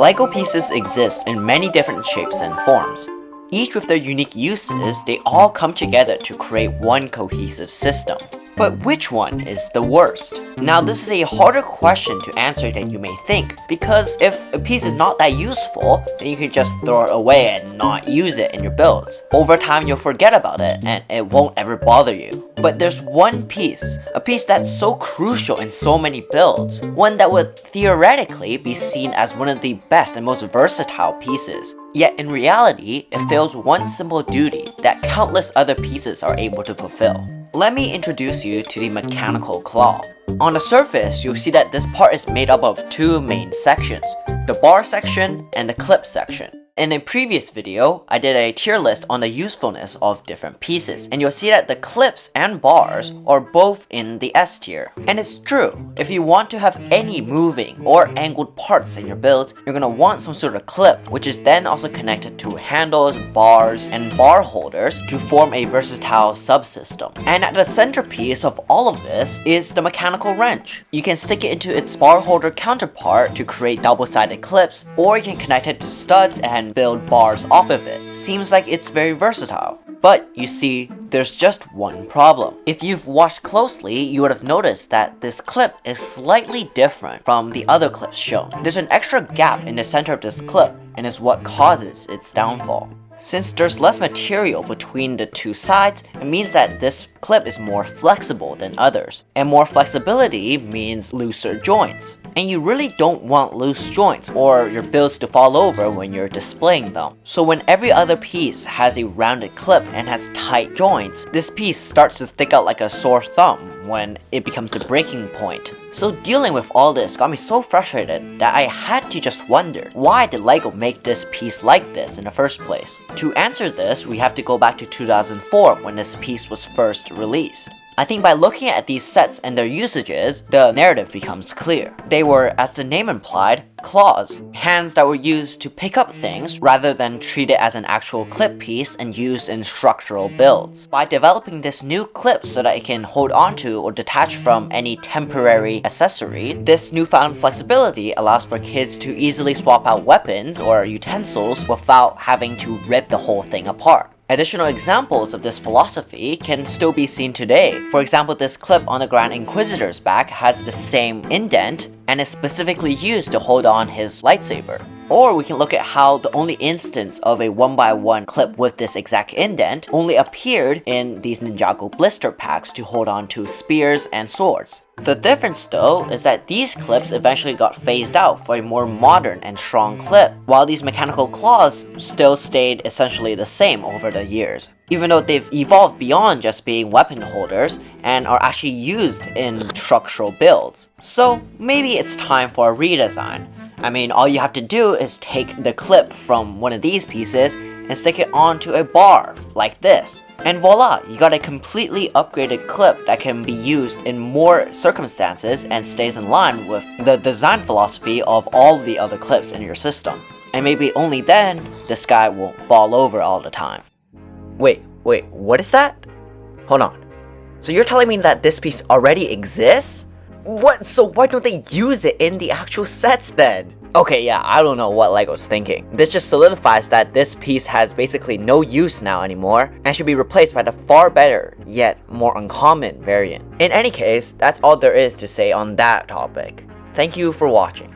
Lego pieces exist in many different shapes and forms. Each with their unique uses, they all come together to create one cohesive system. But which one is the worst? Now this is a harder question to answer than you may think, because if a piece is not that useful, then you can just throw it away and not use it in your builds. Over time you'll forget about it and it won't ever bother you. But there's one piece, a piece that's so crucial in so many builds, one that would theoretically be seen as one of the best and most versatile pieces. Yet in reality, it fails one simple duty that countless other pieces are able to fulfill. Let me introduce you to the mechanical claw. On the surface, you'll see that this part is made up of two main sections, the bar section and the clip section. In a previous video, I did a tier list on the usefulness of different pieces, and you'll see that the clips and bars are both in the S tier. And it's true, if you want to have any moving or angled parts in your build, you're gonna want some sort of clip, which is then also connected to handles, bars, and bar holders to form a versatile subsystem. And at the centerpiece of all of this is the mechanical wrench. You can stick it into its bar holder counterpart to create double-sided clips, or you can connect it to studs and build bars off of it. Seems like it's very versatile. But you see, there's just one problem. If you've watched closely, you would have noticed that this clip is slightly different from the other clips shown. There's an extra gap in the center of this clip, and is what causes its downfall. Since there's less material between the two sides, it means that this clip is more flexible than others. And more flexibility means looser joints. And you really don't want loose joints or your builds to fall over when you're displaying them. So when every other piece has a rounded clip and has tight joints, this piece starts to stick out like a sore thumb when it becomes the breaking point. So dealing with all this got me so frustrated that I had to just wonder, why did LEGO make this piece like this in the first place? To answer this, we have to go back to 2004 when this piece was first released. I think by looking at these sets and their usages, the narrative becomes clear. They were, as the name implied, claws, hands that were used to pick up things rather than treat it as an actual clip piece and used in structural builds. By developing this new clip so that it can hold onto or detach from any temporary accessory, this newfound flexibility allows for kids to easily swap out weapons or utensils without having to rip the whole thing apart. Additional examples of this philosophy can still be seen today. For example, this clip on the Grand Inquisitor's back has the same indent and is specifically used to hold on his lightsaber. Or we can look at how the only instance of a 1x1 clip with this exact indent only appeared in these Ninjago blister packs to hold on to spears and swords. The difference though is that these clips eventually got phased out for a more modern and strong clip, while these mechanical claws still stayed essentially the same over the years, even though they've evolved beyond just being weapon holders and are actually used in structural builds. So maybe it's time for a redesign. I mean, all you have to do is take the clip from one of these pieces and stick it onto a bar, like this. And voila, you got a completely upgraded clip that can be used in more circumstances and stays in line with the design philosophy of all the other clips in your system. And maybe only then, this guy won't fall over all the time. Wait, what is that? Hold on. So you're telling me that this piece already exists? What? So why don't they use it in the actual sets then? Okay, yeah, I don't know what LEGO's thinking. This just solidifies that this piece has basically no use now anymore and should be replaced by the far better, yet more uncommon variant. In any case, that's all there is to say on that topic. Thank you for watching.